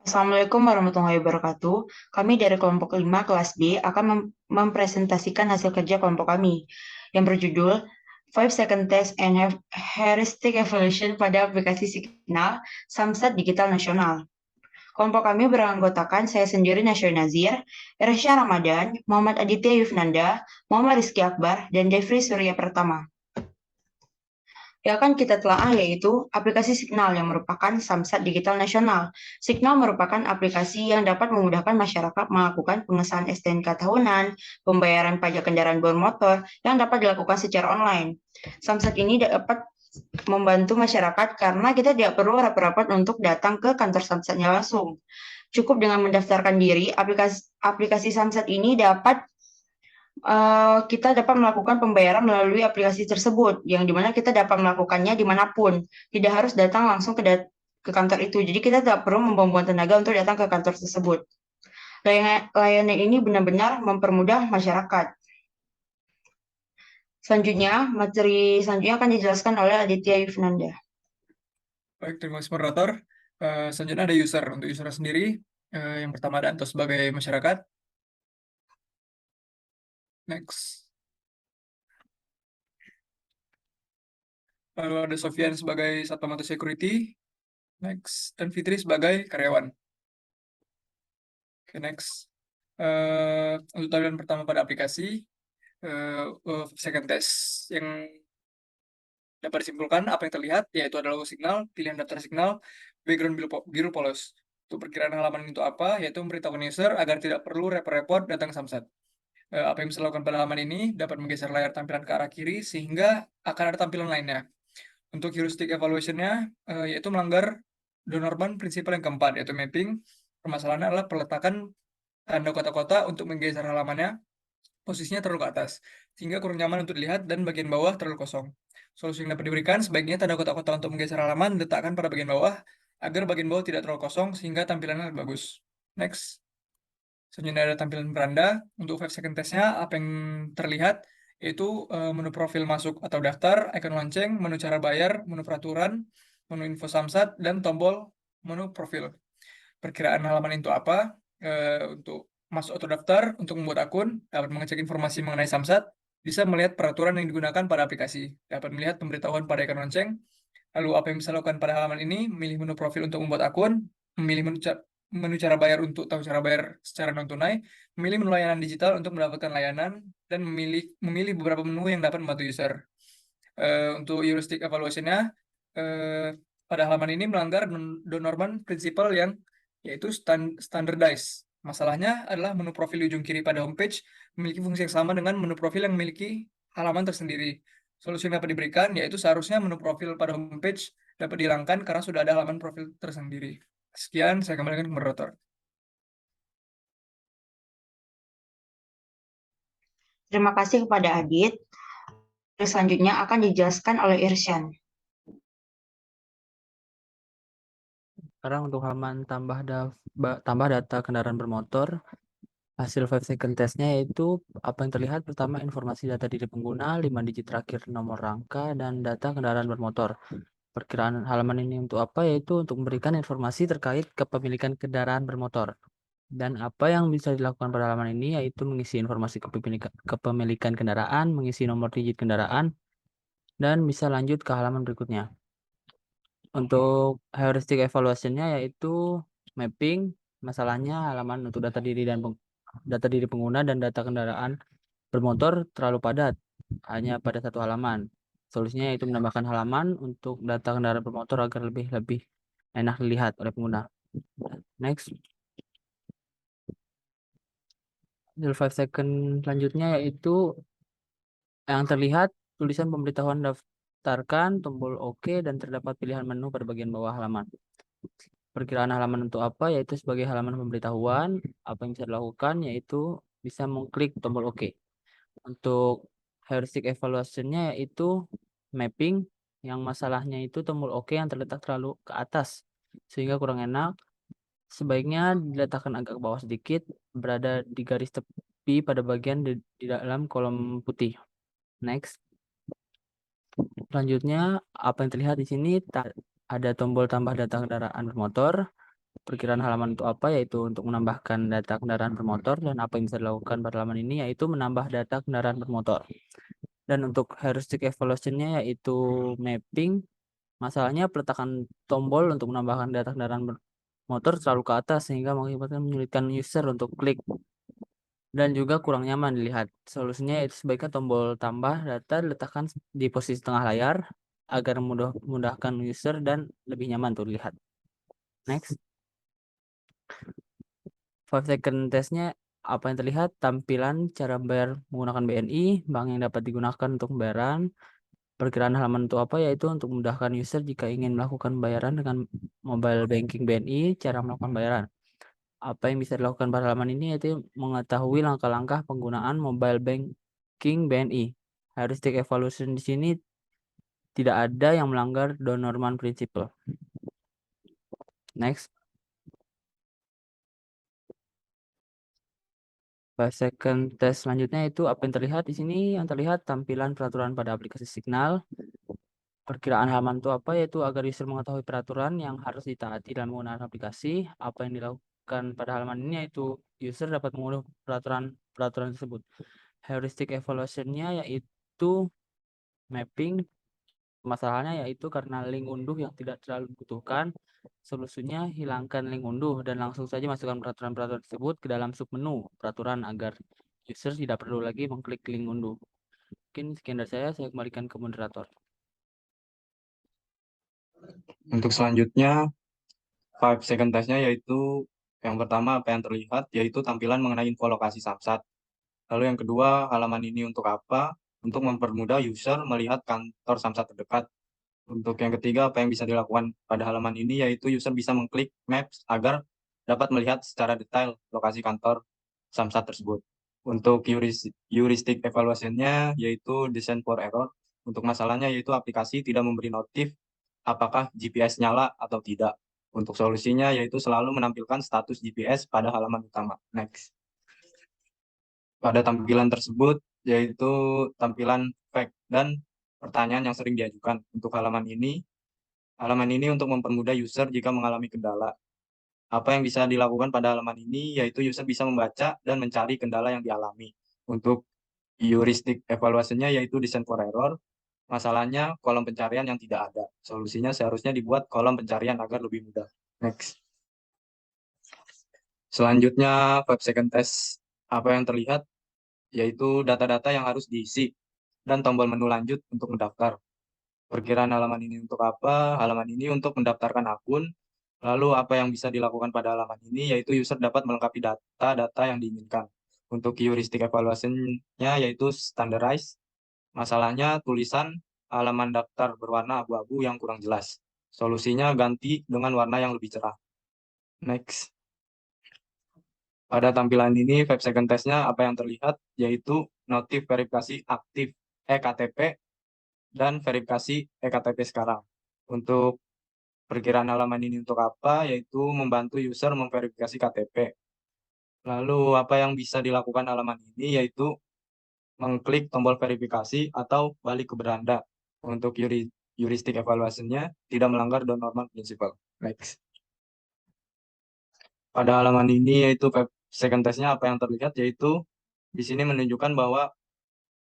Assalamualaikum warahmatullahi wabarakatuh. Kami dari kelompok 5 kelas B akan mempresentasikan hasil kerja kelompok kami yang berjudul 5 Second Test and Heuristic Evaluation pada aplikasi Signal Samsat Digital Nasional. Kelompok kami beranggotakan saya sendiri Nasyur Nazir, Irsya Ramadan, Muhammad Aditya Yufnanda, Muhammad Rizky Akbar, dan Jeffrey Surya Pertama. Yang akan kita telaah yaitu aplikasi Signal yang merupakan Samsat Digital Nasional. Signal merupakan aplikasi yang dapat memudahkan masyarakat melakukan pengesahan STNK tahunan, pembayaran pajak kendaraan bermotor yang dapat dilakukan secara online. Samsat ini dapat membantu masyarakat karena kita tidak perlu rapat-rapat untuk datang ke kantor Samsatnya langsung. Cukup dengan mendaftarkan diri, aplikasi Samsat ini dapat kita dapat melakukan pembayaran melalui aplikasi tersebut, yang dimana kita dapat melakukannya dimanapun, tidak harus datang langsung ke kantor itu. Jadi kita tidak perlu membuang tenaga untuk datang ke kantor tersebut. Layanan ini benar-benar mempermudah masyarakat. Selanjutnya, materi selanjutnya akan dijelaskan oleh Aditya Yufnanda. Baik, terima kasih moderator. Selanjutnya ada user. Untuk user sendiri, yang pertama ada Anto sebagai masyarakat. Next. Lalu ada Sofian sebagai Satpam atau Security. Next. Dan Fitri sebagai karyawan. Oke, next. Untuk tampilan pertama pada aplikasi, second test yang dapat disimpulkan apa yang terlihat, yaitu adalah logo Signal, pilihan daftar Signal, background biru polos. Untuk perkiraan halaman itu apa, yaitu memberitahukan user agar tidak perlu repot-repot datang ke Samsat. Apa yang bisa dilakukan pada halaman ini dapat menggeser layar tampilan ke arah kiri sehingga akan ada tampilan lainnya. Untuk heuristic evaluation-nya, yaitu melanggar Donorman prinsipal yang keempat, yaitu mapping. Permasalahannya adalah peletakan tanda kotak-kotak untuk menggeser halamannya, posisinya terlalu ke atas, sehingga kurang nyaman untuk dilihat dan bagian bawah terlalu kosong. Solusi yang dapat diberikan, sebaiknya tanda kotak-kotak untuk menggeser halaman diletakkan pada bagian bawah, agar bagian bawah tidak terlalu kosong, sehingga tampilannya lebih bagus. Next. Selanjutnya ada tampilan beranda. Untuk 5 second test-nya, apa yang terlihat yaitu menu profil masuk atau daftar, icon lonceng, menu cara bayar, menu peraturan, menu info Samsat, dan tombol menu profil. Perkiraan halaman itu apa? Untuk masuk atau daftar, untuk membuat akun, dapat mengecek informasi mengenai Samsat, bisa melihat peraturan yang digunakan pada aplikasi, dapat melihat pemberitahuan pada icon lonceng. Lalu apa yang bisa dilakukan pada halaman ini? Memilih menu profil untuk membuat akun, memilih menu cara bayar untuk tahu cara bayar secara non-tunai, memilih menu layanan digital untuk mendapatkan layanan, dan memilih beberapa menu yang dapat membantu user. Untuk heuristic evaluation-nya, pada halaman ini melanggar Donorman prinsipal yang yaitu standardize. Masalahnya adalah menu profil di ujung kiri pada homepage memiliki fungsi yang sama dengan menu profil yang memiliki halaman tersendiri. Solusi yang dapat diberikan yaitu seharusnya menu profil pada homepage dapat dihilangkan karena sudah ada halaman profil tersendiri. Sekian, saya kembalikan ke moderator. Terima kasih kepada Adit. Selanjutnya akan dijelaskan oleh Irsyan. Sekarang untuk halaman tambah data kendaraan bermotor, hasil 5 second test-nya yaitu apa yang terlihat pertama informasi data diri pengguna, 5 digit terakhir nomor rangka, dan data kendaraan bermotor. Perkiraan halaman ini untuk apa? Yaitu untuk memberikan informasi terkait kepemilikan kendaraan bermotor. Dan apa yang bisa dilakukan pada halaman ini yaitu mengisi informasi kepemilikan kendaraan, mengisi nomor digit kendaraan, dan bisa lanjut ke halaman berikutnya. Untuk heuristic evaluation-nya yaitu mapping, masalahnya halaman untuk data diri pengguna dan data kendaraan bermotor terlalu padat, hanya pada satu halaman. Solusinya yaitu menambahkan halaman untuk data kendaraan bermotor agar lebih enak dilihat oleh pengguna. Next. 5 second selanjutnya yaitu yang terlihat tulisan pemberitahuan daftarkan, tombol OK, dan terdapat pilihan menu pada bagian bawah halaman. Perkiraan halaman untuk apa? Yaitu sebagai halaman pemberitahuan, apa yang bisa dilakukan yaitu bisa mengklik tombol OK. Untuk heuristic evaluation-nya yaitu mapping, yang masalahnya itu tombol OK yang terletak terlalu ke atas sehingga kurang enak. Sebaiknya diletakkan agak ke bawah sedikit, berada di garis tepi pada bagian di dalam kolom putih. Next. Selanjutnya, apa yang terlihat di sini ada tombol tambah data kendaraan bermotor, Perkiraan halaman itu apa? Yaitu untuk menambahkan data kendaraan bermotor, dan apa yang bisa dilakukan pada halaman ini yaitu menambah data kendaraan bermotor. Dan untuk heuristic evaluation-nya yaitu mapping. Masalahnya peletakan tombol untuk menambahkan data kendaraan bermotor terlalu ke atas sehingga mengakibatkan menyulitkan user untuk klik dan juga kurang nyaman dilihat. Solusinya yaitu sebaiknya tombol tambah data diletakkan di posisi tengah layar agar memudahkan user dan lebih nyaman untuk dilihat. Next. 5 second testnya apa yang terlihat? Tampilan cara bayar menggunakan BNI, bank yang dapat digunakan untuk pembayaran. Perkiraan halaman itu apa? Yaitu untuk memudahkan user jika ingin melakukan bayaran dengan mobile banking BNI, cara melakukan bayaran. Apa yang bisa dilakukan pada halaman ini yaitu mengetahui langkah-langkah penggunaan mobile banking BNI. Heuristic evaluation di sini tidak ada yang melanggar Don Norman Principle. Next. 5 second test selanjutnya itu apa yang terlihat di sini? Yang terlihat tampilan peraturan pada aplikasi Signal. Perkiraan halaman itu apa? Yaitu agar user mengetahui peraturan yang harus ditaati dalam menggunakan aplikasi. Apa yang dilakukan pada halaman ini yaitu user dapat mengunduh peraturan tersebut. Heuristic evaluation-nya yaitu mapping. Masalahnya yaitu karena link unduh yang tidak terlalu dibutuhkan. Solusinya hilangkan link unduh dan langsung saja masukkan peraturan-peraturan tersebut ke dalam submenu peraturan agar user tidak perlu lagi mengklik link unduh. Mungkin sekian dari saya kembalikan ke moderator. Untuk selanjutnya, 5 second test-nya yaitu yang pertama apa yang terlihat, yaitu tampilan mengenai info lokasi Samsat. Lalu yang kedua, halaman ini untuk apa? Untuk mempermudah user melihat kantor Samsat terdekat. Untuk yang ketiga, apa yang bisa dilakukan pada halaman ini, yaitu user bisa mengklik Maps agar dapat melihat secara detail lokasi kantor Samsat tersebut. Untuk heuristic evaluation-nya, yaitu design for error. Untuk masalahnya, yaitu aplikasi tidak memberi notif apakah GPS nyala atau tidak. Untuk solusinya, yaitu selalu menampilkan status GPS pada halaman utama. Next. Pada tampilan tersebut, yaitu tampilan fact dan pertanyaan yang sering diajukan. Untuk halaman ini untuk mempermudah user jika mengalami kendala. Apa yang bisa dilakukan pada halaman ini, yaitu user bisa membaca dan mencari kendala yang dialami. Untuk heuristic evaluation-nya, yaitu design for error. Masalahnya kolom pencarian yang tidak ada. Solusinya seharusnya dibuat kolom pencarian agar lebih mudah. Next. Selanjutnya, 5 second test. Apa yang terlihat? Yaitu data-data yang harus diisi dan tombol menu lanjut untuk mendaftar. Perkiraan halaman ini untuk apa? Halaman ini untuk mendaftarkan akun. Lalu apa yang bisa dilakukan pada halaman ini, yaitu user dapat melengkapi data-data yang diinginkan. Untuk heuristic evaluation-nya yaitu standardized. Masalahnya tulisan halaman daftar berwarna abu-abu yang kurang jelas. Solusinya ganti dengan warna yang lebih cerah. Next. Pada tampilan ini, 5 second test-nya apa yang terlihat, yaitu notif verifikasi aktif eKTP dan verifikasi eKTP sekarang. Untuk perkiraan halaman ini untuk apa, yaitu membantu user memverifikasi KTP. Lalu apa yang bisa dilakukan halaman ini, yaitu mengklik tombol verifikasi atau balik ke beranda. Untuk heuristic evaluation-nya tidak melanggar Don Norman Principle. Next. Pada halaman ini yaitu second test-nya apa yang terlihat, yaitu di sini menunjukkan bahwa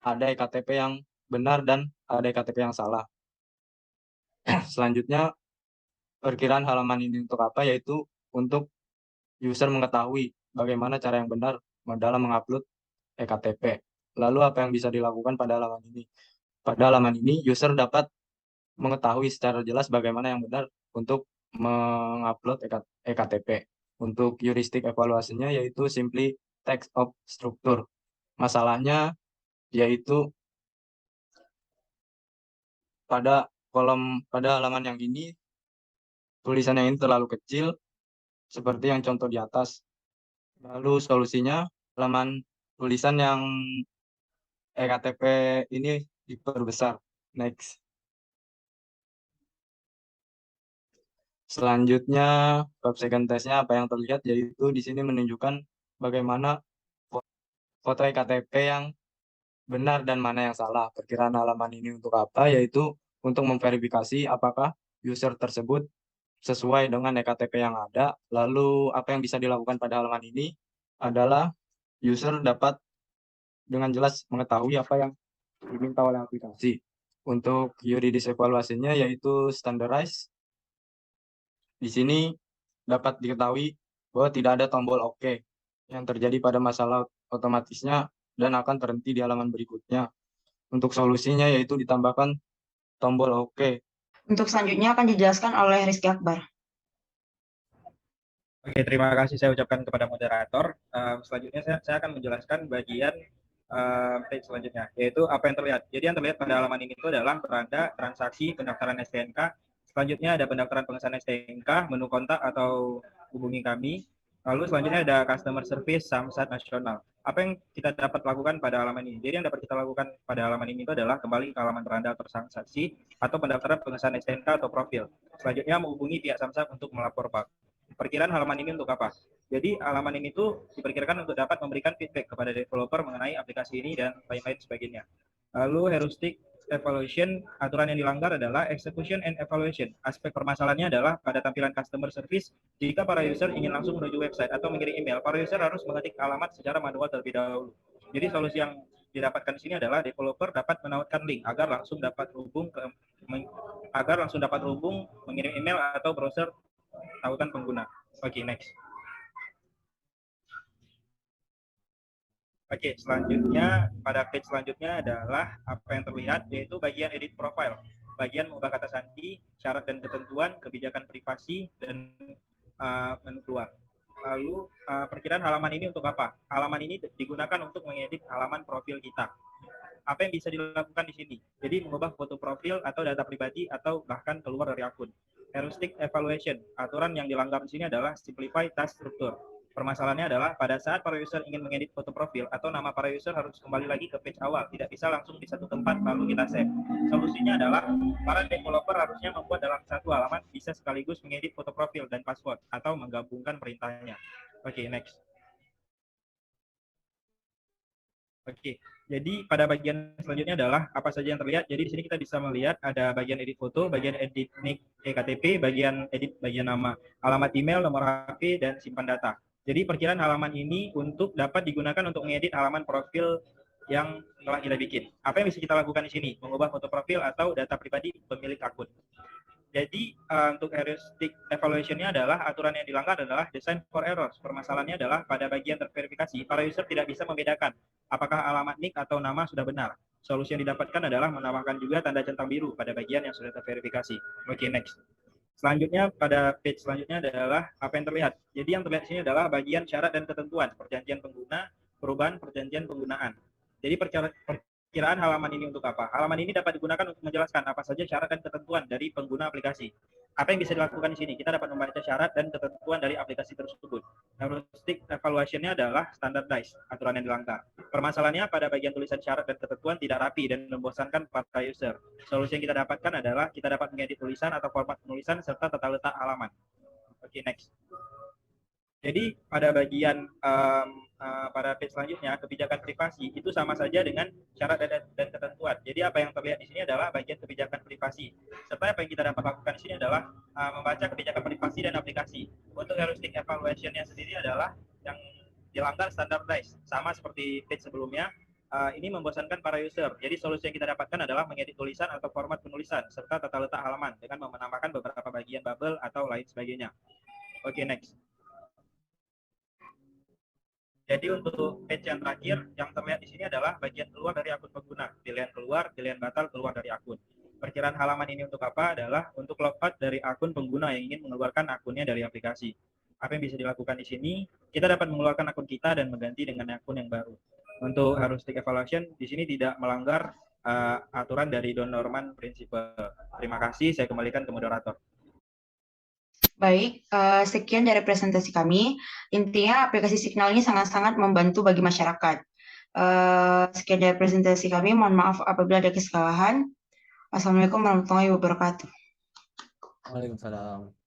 ada eKTP yang benar dan ada eKTP yang salah. Selanjutnya, perkiraan halaman ini untuk apa, yaitu untuk user mengetahui bagaimana cara yang benar dalam mengupload eKTP. Lalu apa yang bisa dilakukan pada halaman ini? Pada halaman ini, user dapat mengetahui secara jelas bagaimana yang benar untuk mengupload eKTP. Untuk heuristic evaluasinya yaitu simply text of structure. Masalahnya yaitu pada halaman yang ini, tulisan yang ini terlalu kecil, seperti yang contoh di atas. Lalu solusinya, halaman tulisan yang eKTP ini diperbesar. Next. Selanjutnya, 5 second test-nya apa yang terlihat, yaitu di sini menunjukkan bagaimana foto eKTP yang benar dan mana yang salah. Perkiraan halaman ini untuk apa, yaitu untuk memverifikasi apakah user tersebut sesuai dengan EKTP yang ada. Lalu apa yang bisa dilakukan pada halaman ini adalah user dapat dengan jelas mengetahui apa yang diminta oleh aplikasi. Untuk yuridis evaluasinya yaitu standardized. Di sini dapat diketahui bahwa tidak ada tombol OK yang terjadi pada masalah otomatisnya dan akan terhenti di halaman berikutnya. Untuk solusinya yaitu ditambahkan tombol OK. Untuk selanjutnya akan dijelaskan oleh Rizky Akbar. Oke, terima kasih saya ucapkan kepada moderator. Selanjutnya saya akan menjelaskan bagian page selanjutnya, yaitu apa yang terlihat. Jadi yang terlihat pada halaman ini itu adalah beranda transaksi pendaftaran STNK. Selanjutnya ada pendaftaran pengesahan STNK, menu kontak atau hubungi kami. Lalu selanjutnya ada customer service Samsat Nasional. Apa yang kita dapat lakukan pada halaman ini? Jadi yang dapat kita lakukan pada halaman ini itu adalah kembali ke halaman beranda atau transaksi atau pendaftaran pengesahan STNK atau profil. Selanjutnya menghubungi pihak Samsat untuk melapor Pak. Perkiraan halaman ini untuk apa? Jadi halaman ini tuh diperkirakan untuk dapat memberikan feedback kepada developer mengenai aplikasi ini dan lain-lain sebagainya. Lalu heuristic evaluation, aturan yang dilanggar adalah execution and evaluation. Aspek permasalahannya adalah pada tampilan customer service, jika para user ingin langsung menuju website atau mengirim email, para user harus mengetik alamat secara manual terlebih dahulu. Jadi solusi yang didapatkan di sini adalah developer dapat menautkan link agar langsung dapat hubung mengirim email atau browser tautan pengguna. Oke, next. Oke, selanjutnya pada page selanjutnya adalah apa yang terlihat, yaitu bagian edit profile, bagian mengubah kata sandi, syarat dan ketentuan, kebijakan privasi, dan menu keluar. Lalu perkiraan halaman ini untuk apa? Halaman ini digunakan untuk mengedit halaman profil kita. Apa yang bisa dilakukan di sini? Jadi mengubah foto profil atau data pribadi atau bahkan keluar dari akun. Heuristic evaluation. Aturan yang dilanggar di sini adalah simplify task structure. Permasalahannya adalah pada saat para user ingin mengedit foto profil atau nama para user harus kembali lagi ke page awal, tidak bisa langsung di satu tempat lalu kita save. Solusinya adalah para developer harusnya membuat dalam satu halaman bisa sekaligus mengedit foto profil dan password atau menggabungkan perintahnya. Oke, next. Oke, jadi pada bagian selanjutnya adalah apa saja yang terlihat. Jadi di sini kita bisa melihat ada bagian edit foto, bagian edit nick ektp, bagian edit bagian nama, alamat email, nomor HP, dan simpan data. Jadi perkiraan halaman ini untuk dapat digunakan untuk mengedit halaman profil yang telah kita bikin. Apa yang bisa kita lakukan di sini? Mengubah foto profil atau data pribadi pemilik akun. Jadi untuk heuristic evaluation-nya adalah aturan yang dilanggar adalah design for errors. Permasalahannya adalah pada bagian terverifikasi, para user tidak bisa membedakan apakah alamat nick atau nama sudah benar. Solusi yang didapatkan adalah menambahkan juga tanda centang biru pada bagian yang sudah terverifikasi. Oke, next. Selanjutnya pada page selanjutnya adalah apa yang terlihat. Jadi yang terlihat di sini adalah bagian syarat dan ketentuan, perjanjian pengguna, perubahan perjanjian penggunaan. Jadi perkiraan halaman ini untuk apa? Halaman ini dapat digunakan untuk menjelaskan apa saja syarat dan ketentuan dari pengguna aplikasi. Apa yang bisa dilakukan di sini? Kita dapat membaca syarat dan ketentuan dari aplikasi tersebut. Heuristic evaluation-nya adalah standardized, aturan yang dilanggar. Permasalahannya pada bagian tulisan syarat dan ketentuan tidak rapi dan membosankan para user. Solusi yang kita dapatkan adalah kita dapat mengedit tulisan atau format penulisan serta tata letak halaman. Oke, next. Jadi pada bagian pada page selanjutnya, kebijakan privasi itu sama saja dengan syarat dan ketentuan. Jadi apa yang terlihat di sini adalah bagian kebijakan privasi. Serta apa yang kita dapat lakukan di sini adalah membaca kebijakan privasi dan aplikasi. Untuk heuristic evaluation-nya sendiri adalah yang dilanggar standardized, sama seperti page sebelumnya. Ini membosankan para user. Jadi solusi yang kita dapatkan adalah mengedit tulisan atau format penulisan serta tata letak halaman dengan menambahkan beberapa bagian bubble atau lain sebagainya. Oke, next. Jadi untuk page yang terakhir yang terlihat di sini adalah bagian keluar dari akun pengguna, pilihan keluar, pilihan batal keluar dari akun. Perkiraan halaman ini untuk apa? Adalah untuk logout dari akun pengguna yang ingin mengeluarkan akunnya dari aplikasi. Apa yang bisa dilakukan di sini? Kita dapat mengeluarkan akun kita dan mengganti dengan akun yang baru. Untuk heuristic evaluation di sini tidak melanggar aturan dari Don Norman Principle. Terima kasih, saya kembalikan ke moderator. Baik, sekian dari presentasi kami. Intinya aplikasi Signal ini sangat-sangat membantu bagi masyarakat. Sekian dari presentasi kami. Mohon maaf apabila ada kesalahan. Assalamualaikum warahmatullahi wabarakatuh. Waalaikumsalam.